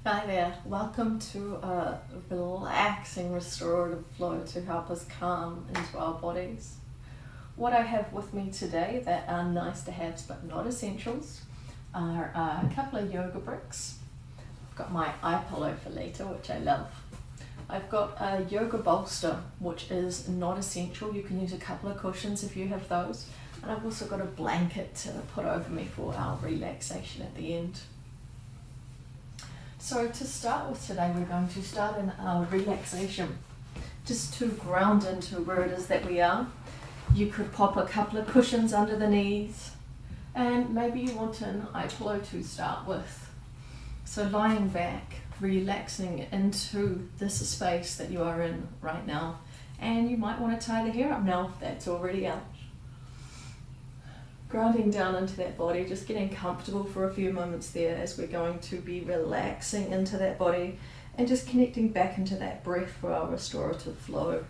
Hi there, welcome to a relaxing restorative flow to help us calm into our bodies. What I have with me today that are nice to haves but not essentials are a couple of yoga bricks. I've got my eye pillow for later, which I love. I've got a yoga bolster, which is not essential. You can use a couple of cushions if you have those. And I've also got a blanket to put over me for our relaxation at the end. So to start with today, we're going to start in our relaxation, just to ground into where it is that we are. You could pop a couple of cushions under the knees, and maybe you want an eye pillow to start with. So lying back, relaxing into this space that you are in right now, and you might want to tie the hair up now if that's already out. Grounding down into that body, just getting comfortable for a few moments there as we're going to be relaxing into that body and just connecting back into that breath for our restorative flow.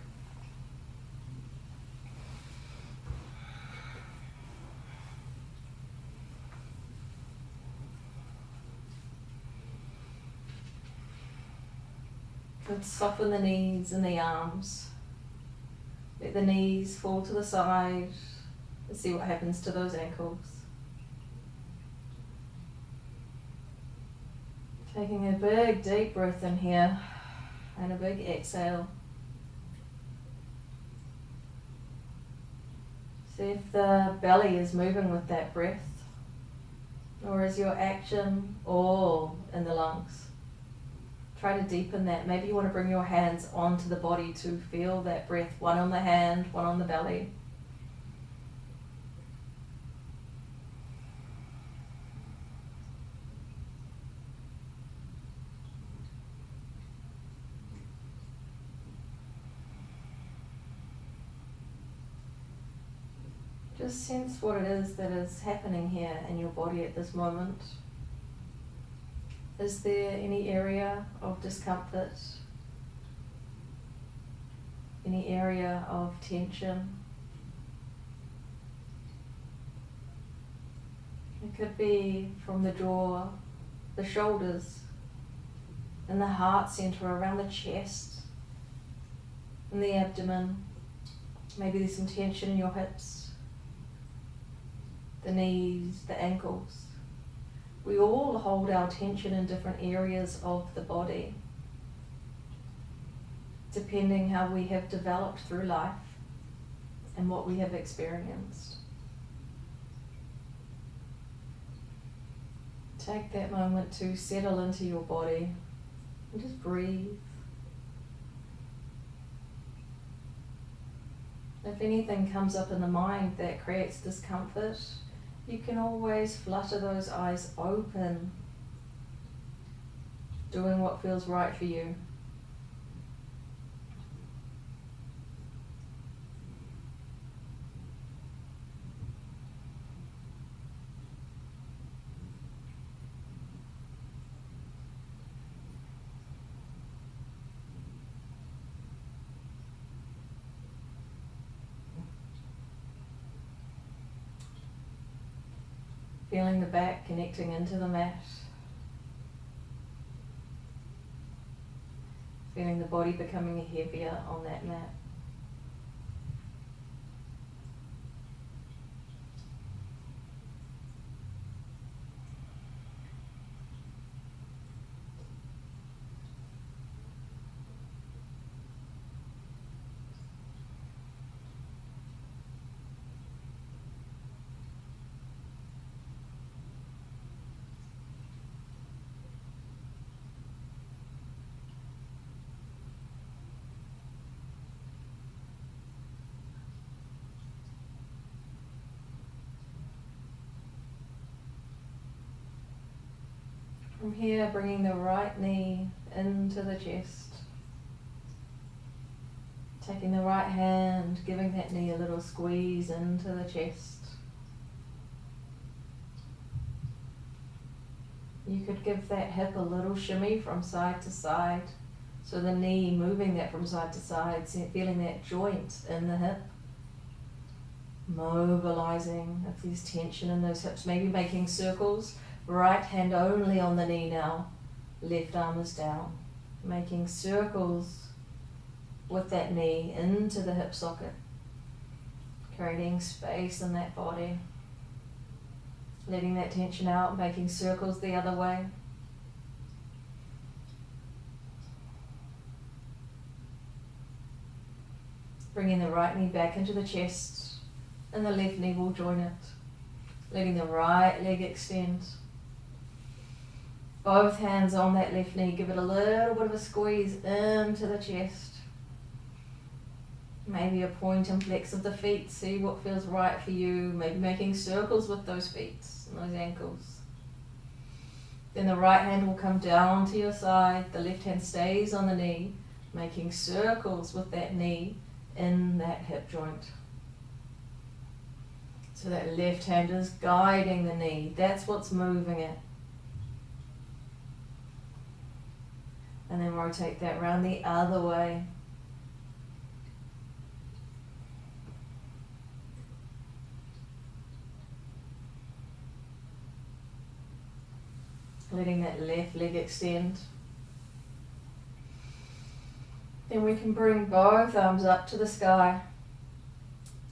Good, soften the knees and the arms. Let the knees fall to the side. Let's see what happens to those ankles. Taking a big deep breath in here and a big exhale. See if the belly is moving with that breath, or is your action all in the lungs? Try to deepen that. Maybe you want to bring your hands onto the body to feel that breath, one on the hand, one on the belly. Just sense what it is that is happening here in your body at this moment. Is there any area of discomfort? Any area of tension? It could be from the jaw, the shoulders, and the heart center, around the chest, and the abdomen. Maybe there's some tension in your hips, the knees, the ankles. We all hold our tension in different areas of the body, depending how we have developed through life and what we have experienced. Take that moment to settle into your body and just breathe. If anything comes up in the mind that creates discomfort, you can always flutter those eyes open, doing what feels right for you. Feeling the back connecting into the mat. Feeling the body becoming heavier on that mat. From here, bringing the right knee into the chest. Taking the right hand, giving that knee a little squeeze into the chest. You could give that hip a little shimmy from side to side. So the knee moving that from side to side, feeling that joint in the hip. Mobilizing if there's tension in those hips, maybe making circles. Right hand only on the knee now. Left arm is down, making circles with that knee into the hip socket, creating space in that body, letting that tension out, making circles the other way. Bringing the right knee back into the chest, and the left knee will join it. Letting the right leg extend. Both hands on that left knee, give it a little bit of a squeeze into the chest. Maybe a point and flex of the feet, see what feels right for you. Maybe making circles with those feet and those ankles. Then the right hand will come down to your side, the left hand stays on the knee, making circles with that knee in that hip joint. So that left hand is guiding the knee, that's what's moving it. And then rotate that round the other way. Letting that left leg extend. Then we can bring both arms up to the sky.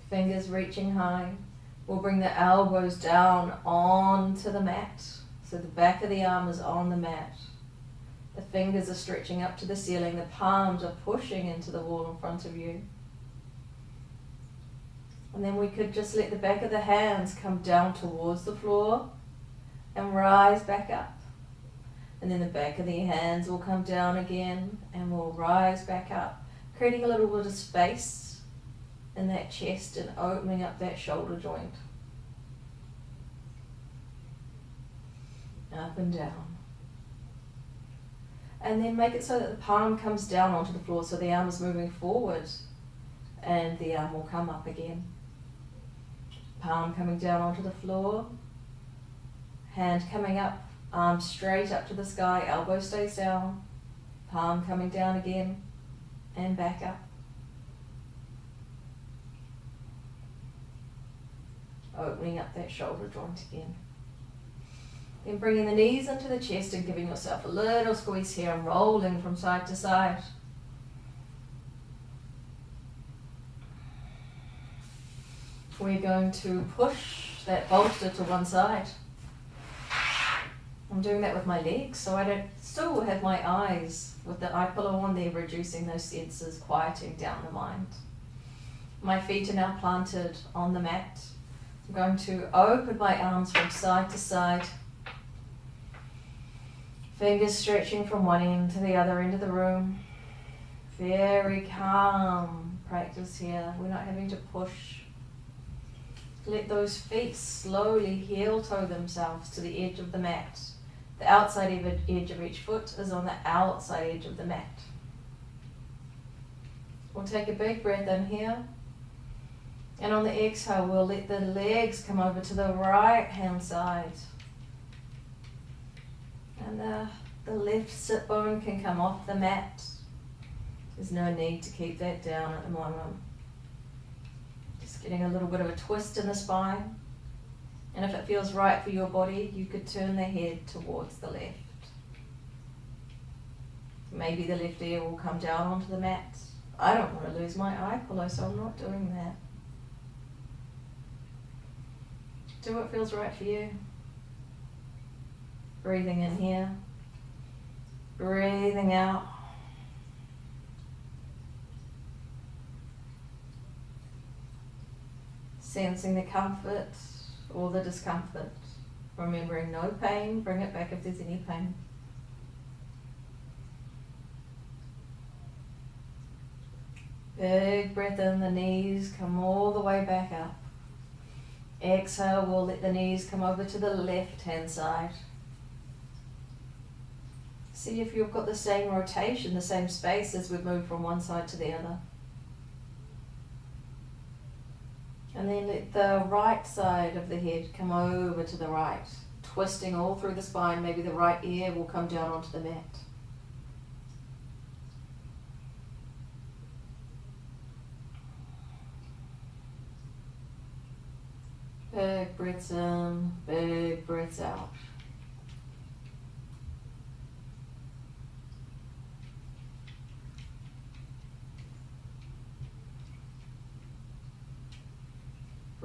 Fingers reaching high. We'll bring the elbows down onto the mat. So the back of the arm is on the mat. The fingers are stretching up to the ceiling. The palms are pushing into the wall in front of you. And then we could just let the back of the hands come down towards the floor and rise back up. And then the back of the hands will come down again and we'll rise back up, creating a little bit of space in that chest and opening up that shoulder joint. Up and down. And then make it so that the palm comes down onto the floor, so the arm is moving forward and the arm will come up again. Palm coming down onto the floor, hand coming up, arm straight up to the sky, elbow stays down, palm coming down again and back up. Opening up that shoulder joint again. Then bringing the knees into the chest and giving yourself a little squeeze here and rolling from side to side. We're going to push that bolster to one side. I'm doing that with my legs, so I don't still have my eyes with the eye pillow on there, reducing those senses, quieting down the mind. My feet are now planted on the mat. I'm going to open my arms from side to side. Fingers stretching from one end to the other end of the room. Very calm practice here. We're not having to push. Let those feet slowly heel toe themselves to the edge of the mat. The outside edge of each foot is on the outside edge of the mat. We'll take a big breath in here. And on the exhale, we'll let the legs come over to the right hand side. And the left sit bone can come off the mat. There's no need to keep that down at the moment. Just getting a little bit of a twist in the spine. And if it feels right for your body, you could turn the head towards the left. Maybe the left ear will come down onto the mat. I don't want to lose my eye pillow, so I'm not doing that. Do what feels right for you. Breathing in here. Breathing out. Sensing the comfort or the discomfort. Remembering no pain, bring it back if there's any pain. Big breath in, the knees come all the way back up. Exhale, we'll let the knees come over to the left hand side. See if you've got the same rotation, the same space as we've moved from one side to the other. And then let the right side of the head come over to the right, twisting all through the spine. Maybe the right ear will come down onto the mat. Big breaths in, big breaths out.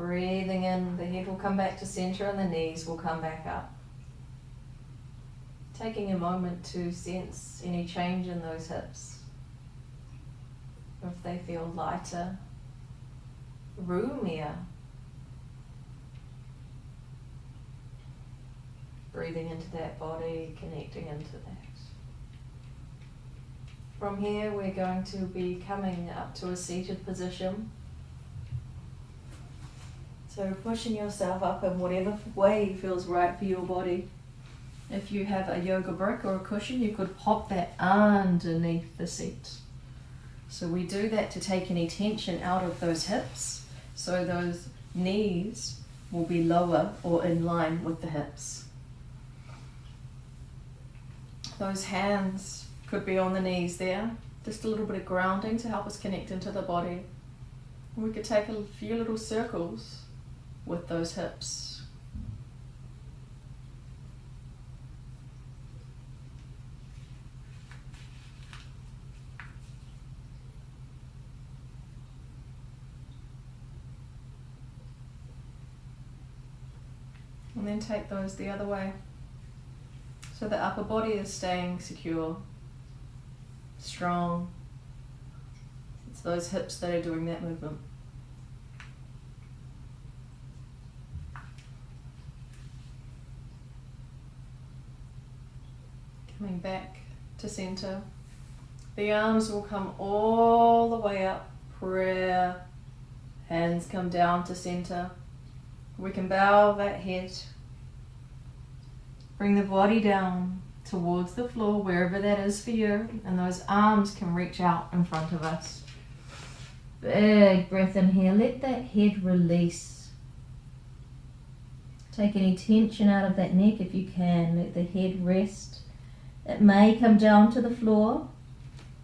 Breathing in, the head will come back to center and the knees will come back up. Taking a moment to sense any change in those hips. If they feel lighter, roomier. Breathing into that body, connecting into that. From here, we're going to be coming up to a seated position. So pushing yourself up in whatever way feels right for your body. If you have a yoga brick or a cushion, you could pop that underneath the seat. So we do that to take any tension out of those hips, so those knees will be lower or in line with the hips. Those hands could be on the knees there, just a little bit of grounding to help us connect into the body. We could take a few little circles with those hips. And then take those the other way. So the upper body is staying secure, strong. It's those hips that are doing that movement. Coming back to center. The arms will come all the way up, prayer. Hands come down to center. We can bow that head. Bring the body down towards the floor, wherever that is for you, and those arms can reach out in front of us. Big breath in here. Let that head release. Take any tension out of that neck if you can. Let the head rest. It may come down to the floor.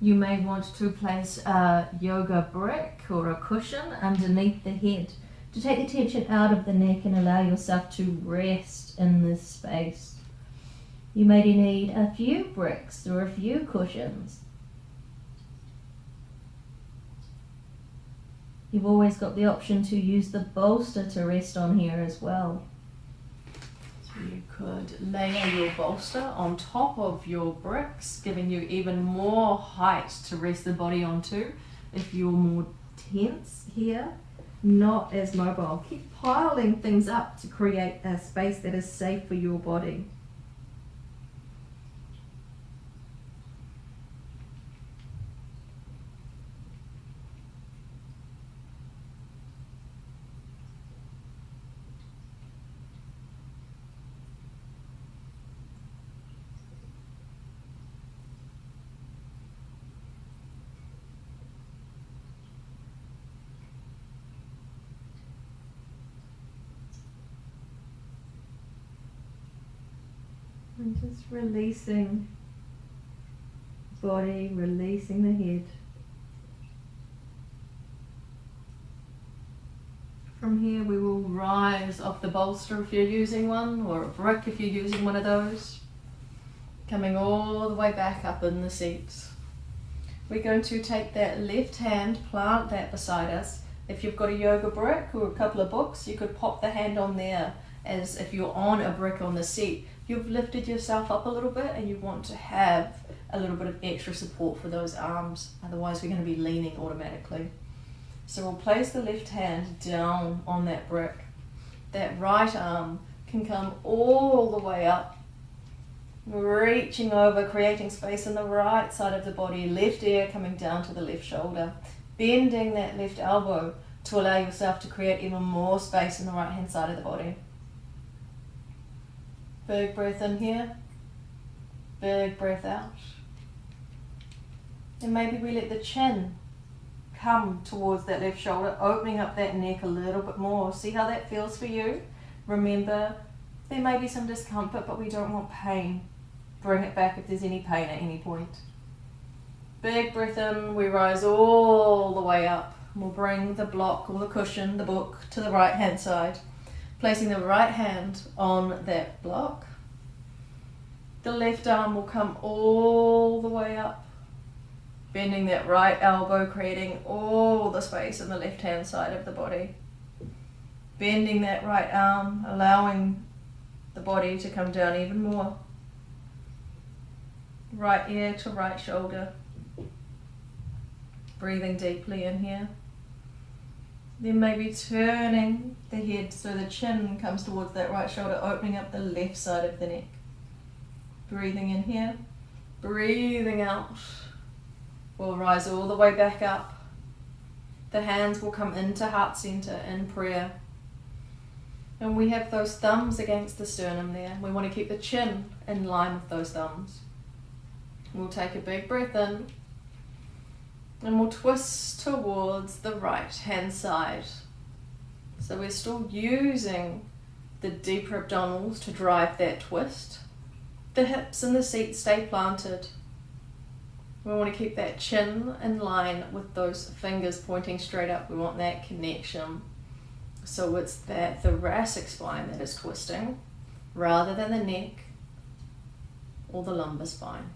You may want to place a yoga brick or a cushion underneath the head to take the tension out of the neck and allow yourself to rest in this space. You may need a few bricks or a few cushions. You've always got the option to use the bolster to rest on here as well. So you could layer your bolster on top of your bricks, giving you even more height to rest the body onto. If you're more tense here, not as mobile. Keep piling things up to create a space that is safe for your body. And just releasing the body, releasing the head. From here we will rise off the bolster if you're using one, or a brick if you're using one of those. Coming all the way back up in the seats. We're going to take that left hand, plant that beside us. If you've got a yoga brick or a couple of books, you could pop the hand on there as if you're on a brick on the seat. You've lifted yourself up a little bit and you want to have a little bit of extra support for those arms. Otherwise we're going to be leaning automatically. So we'll place the left hand down on that brick. That right arm can come all the way up, reaching over, creating space in the right side of the body. Left ear coming down to the left shoulder. Bending that left elbow to allow yourself to create even more space in the right hand side of the body. Big breath in here, big breath out. And maybe we let the chin come towards that left shoulder, opening up that neck a little bit more. See how that feels for you? Remember, there may be some discomfort, but we don't want pain. Bring it back if there's any pain at any point. Big breath in, we rise all the way up. We'll bring the block or the cushion, the book, to the right hand side. Placing the right hand on that block. The left arm will come all the way up. Bending that right elbow, creating all the space in the left hand side of the body. Bending that right arm, allowing the body to come down even more. Right ear to right shoulder. Breathing deeply in here. Then maybe turning the head so the chin comes towards that right shoulder, opening up the left side of the neck. Breathing in here. Breathing out. We'll rise all the way back up. The hands will come into heart center in prayer. And we have those thumbs against the sternum there. We want to keep the chin in line with those thumbs. We'll take a big breath in. And we'll twist towards the right hand side. So we're still using the deeper abdominals to drive that twist. The hips and the seat stay planted. We want to keep that chin in line with those fingers pointing straight up. We want that connection. So it's that thoracic spine that is twisting rather than the neck or the lumbar spine.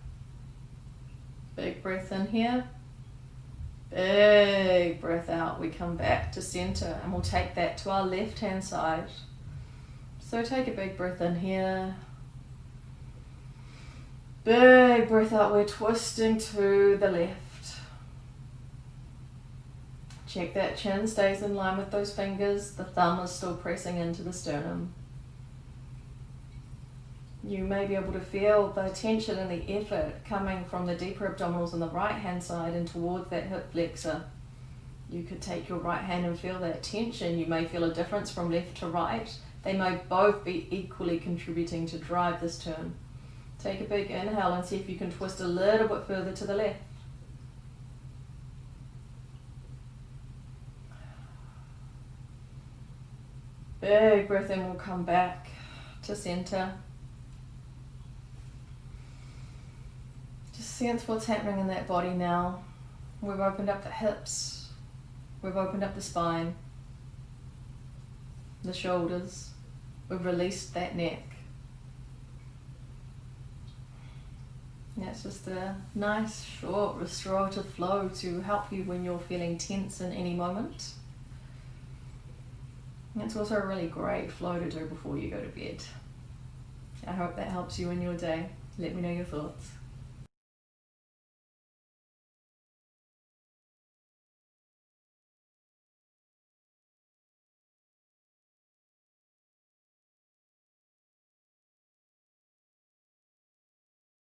Big breath in here. Big breath out. We come back to center and we'll take that to our left hand side. So take a big breath in here. Big breath out, we're twisting to the left. Check that chin stays in line with those fingers. The thumb is still pressing into the sternum. You may be able to feel the tension and the effort coming from the deeper abdominals on the right hand side and towards that hip flexor. You could take your right hand and feel that tension. You may feel a difference from left to right. They may both be equally contributing to drive this turn. Take a big inhale and see if you can twist a little bit further to the left. Big breath in, we'll come back to center. Just sense what's happening in that body now. We've opened up the hips. We've opened up the spine. The shoulders. We've released that neck. That's just a nice, short, restorative flow to help you when you're feeling tense in any moment. And it's also a really great flow to do before you go to bed. I hope that helps you in your day. Let me know your thoughts.